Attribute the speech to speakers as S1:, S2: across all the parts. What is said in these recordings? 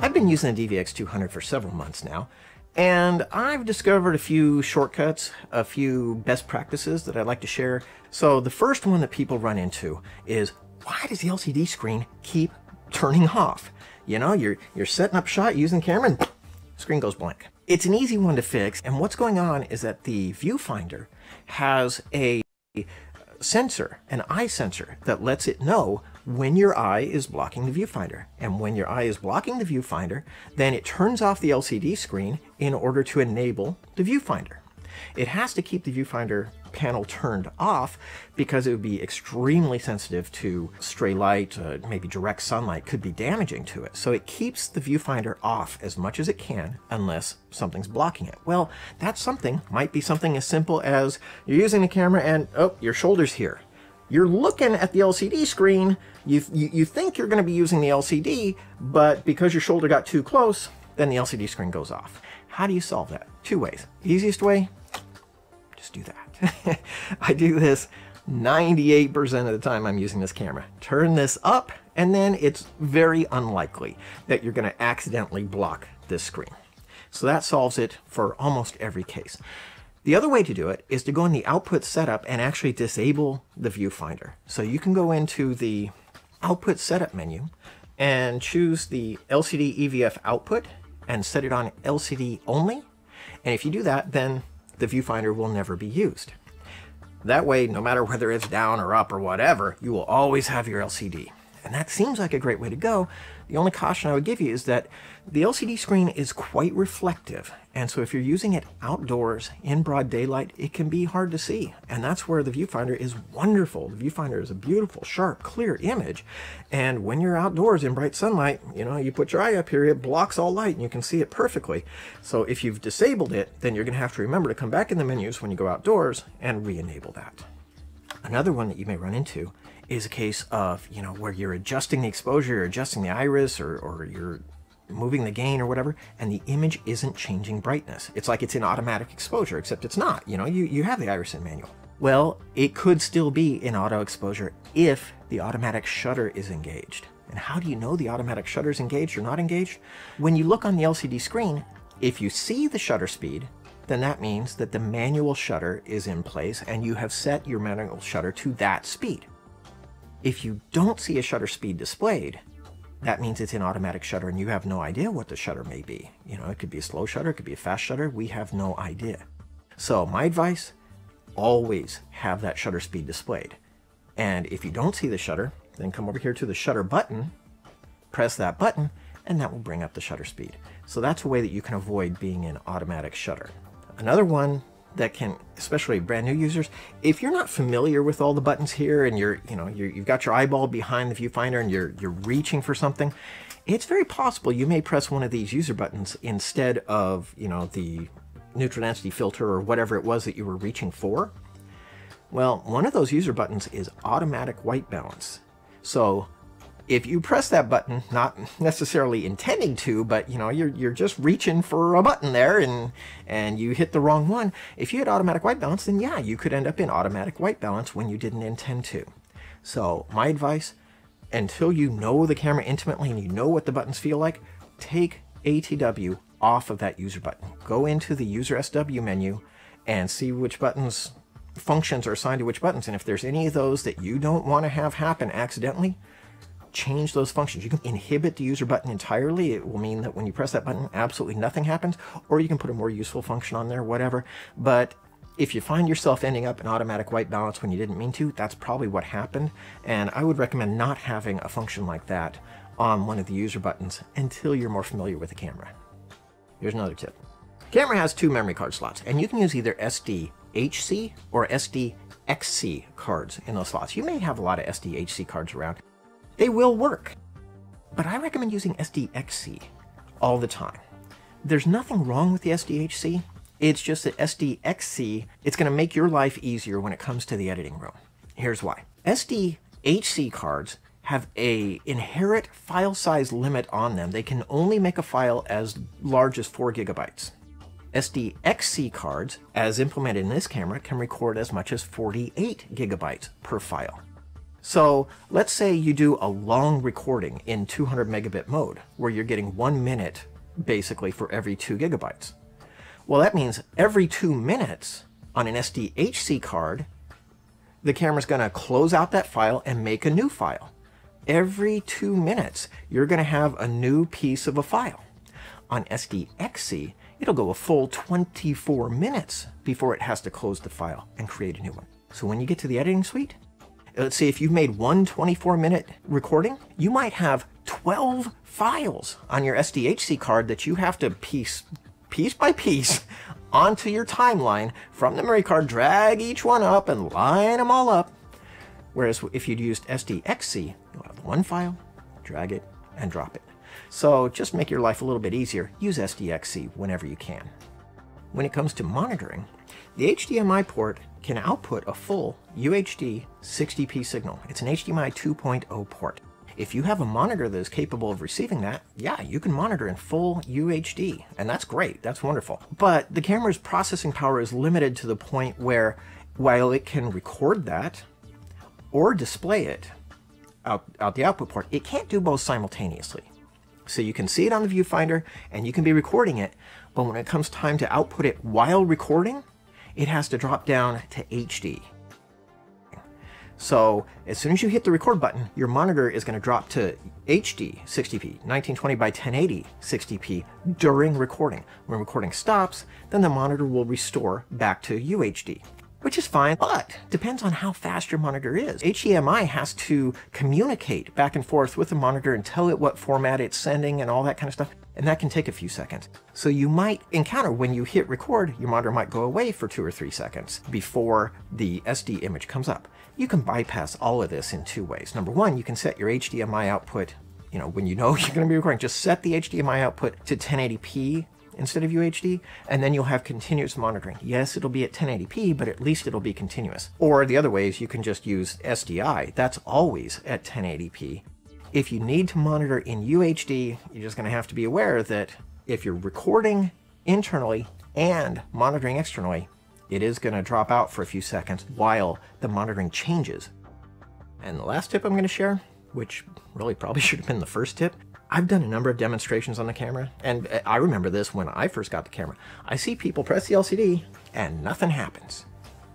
S1: I've been using the DVX200 for several months now, and I've discovered a few shortcuts, a few best practices that I'd like to share. So the first one that people run into is, why does the LCD screen keep turning off? You know, you're setting up shot using the camera and screen goes blank. It's an easy one to fix, and what's going on is that the viewfinder has a sensor, an eye sensor, that lets it know when your eye is blocking the viewfinder. And when your eye is blocking the viewfinder, then it turns off the LCD screen in order to enable the viewfinder. It has to keep the viewfinder panel turned off because it would be extremely sensitive to stray light, maybe direct sunlight could be damaging to it. So it keeps the viewfinder off as much as it can unless something's blocking it. Well, that something might be something as simple as you're using the camera and, oh, your shoulder's here. You're looking at the LCD screen, you think you're going to be using the LCD, but because your shoulder got too close, then the LCD screen goes off. How do you solve that? Two ways. Easiest way, just do that. I do this 98% of the time I'm using this camera. Turn this up, and then it's very unlikely that you're going to accidentally block this screen. So that solves it for almost every case. The other way to do it is to go in the output setup and actually disable the viewfinder. So you can go into the output setup menu and choose the LCD EVF output and set it on LCD only. And if you do that, then the viewfinder will never be used. That way, no matter whether it's down or up or whatever, you will always have your LCD. And that seems like a great way to go. The only caution I would give you is that the LCD screen is quite reflective. And so if you're using it outdoors in broad daylight, it can be hard to see. And that's where the viewfinder is wonderful. The viewfinder is a beautiful, sharp, clear image. And when you're outdoors in bright sunlight, you know, you put your eye up here, it blocks all light and you can see it perfectly. So if you've disabled it, then you're going to have to remember to come back in the menus when you go outdoors and re-enable that. Another one that you may run into is a case of, you know, where you're adjusting the exposure, you're adjusting the iris, or you're moving the gain or whatever, and the image isn't changing brightness. It's like it's in automatic exposure, except it's not. You know, you have the iris in manual. Well, it could still be in auto exposure if the automatic shutter is engaged. And how do you know the automatic shutter is engaged or not engaged? When you look on the LCD screen, if you see the shutter speed, then that means that the manual shutter is in place and you have set your manual shutter to that speed. If you don't see a shutter speed displayed, that means it's in automatic shutter and you have no idea what the shutter may be. You know, it could be a slow shutter, it could be a fast shutter, we have no idea. So my advice, always have that shutter speed displayed. And if you don't see the shutter, then come over here to the shutter button, press that button, and that will bring up the shutter speed. So that's a way that you can avoid being in automatic shutter. Another one that can, especially brand new users, if you're not familiar with all the buttons here and you've got your eyeball behind the viewfinder and you're reaching for something, it's very possible you may press one of these user buttons instead of, you know, the neutral density filter or whatever it was that you were reaching for. Well, one of those user buttons is automatic white balance. So if you press that button, not necessarily intending to, but you know, you're just reaching for a button there and you hit the wrong one. If you hit automatic white balance, then yeah, you could end up in automatic white balance when you didn't intend to. So my advice, until you know the camera intimately and you know what the buttons feel like, take ATW off of that user button. Go into the user SW menu and see which buttons, functions are assigned to which buttons. And if there's any of those that you don't want to have happen accidentally, change those functions. You can inhibit the user button entirely. It will mean that when you press that button, absolutely nothing happens, or you can put a more useful function on there, whatever. But if you find yourself ending up in automatic white balance when you didn't mean to, that's probably what happened. And I would recommend not having a function like that on one of the user buttons until you're more familiar with the camera. Here's another tip. The camera has two memory card slots, and you can use either SDHC or SDXC cards in those slots. You may have a lot of SDHC cards around. They will work, but I recommend using SDXC all the time. There's nothing wrong with the SDHC. It's just that SDXC, it's going to make your life easier when it comes to the editing room. Here's why. SDHC cards have a inherent file size limit on them. They can only make a file as large as 4 gigabytes. SDXC cards, as implemented in this camera, can record as much as 48 gigabytes per file. So let's say you do a long recording in 200 megabit mode, where you're getting 1 minute basically for every 2 gigabytes. Well, that means every 2 minutes on an SDHC card, the camera's going to close out that file and make a new file. Every 2 minutes, you're going to have a new piece of a file. On SDXC, it'll go a full 24 minutes before it has to close the file and create a new one. So when you get to the editing suite, let's say if you've made one 24-minute recording, you might have 12 files on your SDHC card that you have to piece by piece onto your timeline from the memory card, drag each one up and line them all up. Whereas if you'd used SDXC, you'll have one file, drag it, and drop it. So just make your life a little bit easier, use SDXC whenever you can. When it comes to monitoring, the HDMI port can output a full UHD 60p signal. It's an HDMI 2.0 port. If you have a monitor that is capable of receiving that, yeah, you can monitor in full UHD, and that's great, that's wonderful. But the camera's processing power is limited to the point where, while it can record that or display it out the output port, it can't do both simultaneously. So you can see it on the viewfinder and you can be recording it, but when it comes time to output it while recording, it has to drop down to HD. So as soon as you hit the record button, your monitor is going to drop to HD 60p, 1920 by 1080 60p during recording. When recording stops, then the monitor will restore back to UHD, which is fine, but depends on how fast your monitor is. HDMI has to communicate back and forth with the monitor and tell it what format it's sending and all that kind of stuff, and that can take a few seconds. So you might encounter when you hit record, your monitor might go away for 2 or 3 seconds before the SD image comes up. You can bypass all of this in 2 ways. Number one, you can set your HDMI output, when you know you're going to be recording, just set the HDMI output to 1080p instead of UHD, and then you'll have continuous monitoring. Yes, it'll be at 1080p, but at least it'll be continuous. Or the other way is you can just use SDI. That's always at 1080p. If you need to monitor in UHD, you're just going to have to be aware that if you're recording internally and monitoring externally, it is going to drop out for a few seconds while the monitoring changes. And the last tip I'm going to share, which really probably should have been the first tip, I've done a number of demonstrations on the camera, and I remember this when I first got the camera. I see people press the LCD and nothing happens.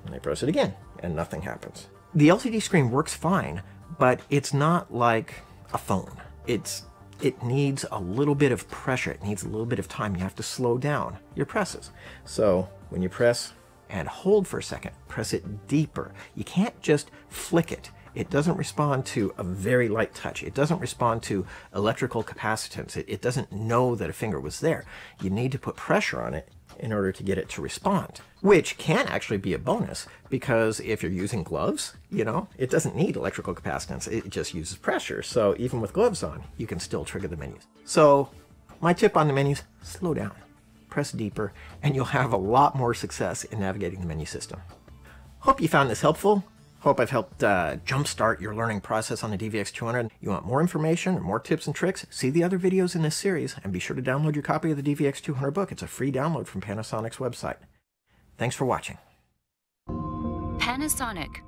S1: And they press it again and nothing happens. The LCD screen works fine, but it's not like a phone. It needs a little bit of pressure. It needs a little bit of time. You have to slow down your presses. So when you press and hold for a second, press it deeper. You can't just flick it. It doesn't respond to a very light touch. It doesn't respond to electrical capacitance. It doesn't know that a finger was there. You need to put pressure on it in order to get it to respond, which can actually be a bonus, because if you're using gloves, it doesn't need electrical capacitance. It just uses pressure. So even with gloves on, you can still trigger the menus. So my tip on the menus, slow down, press deeper, and you'll have a lot more success in navigating the menu system. Hope you found this helpful. Hope I've helped jumpstart your learning process on the DVX200. You want more information or more tips and tricks? See the other videos in this series, and be sure to download your copy of the DVX200 book. It's a free download from Panasonic's website. Thanks for watching.
S2: Panasonic.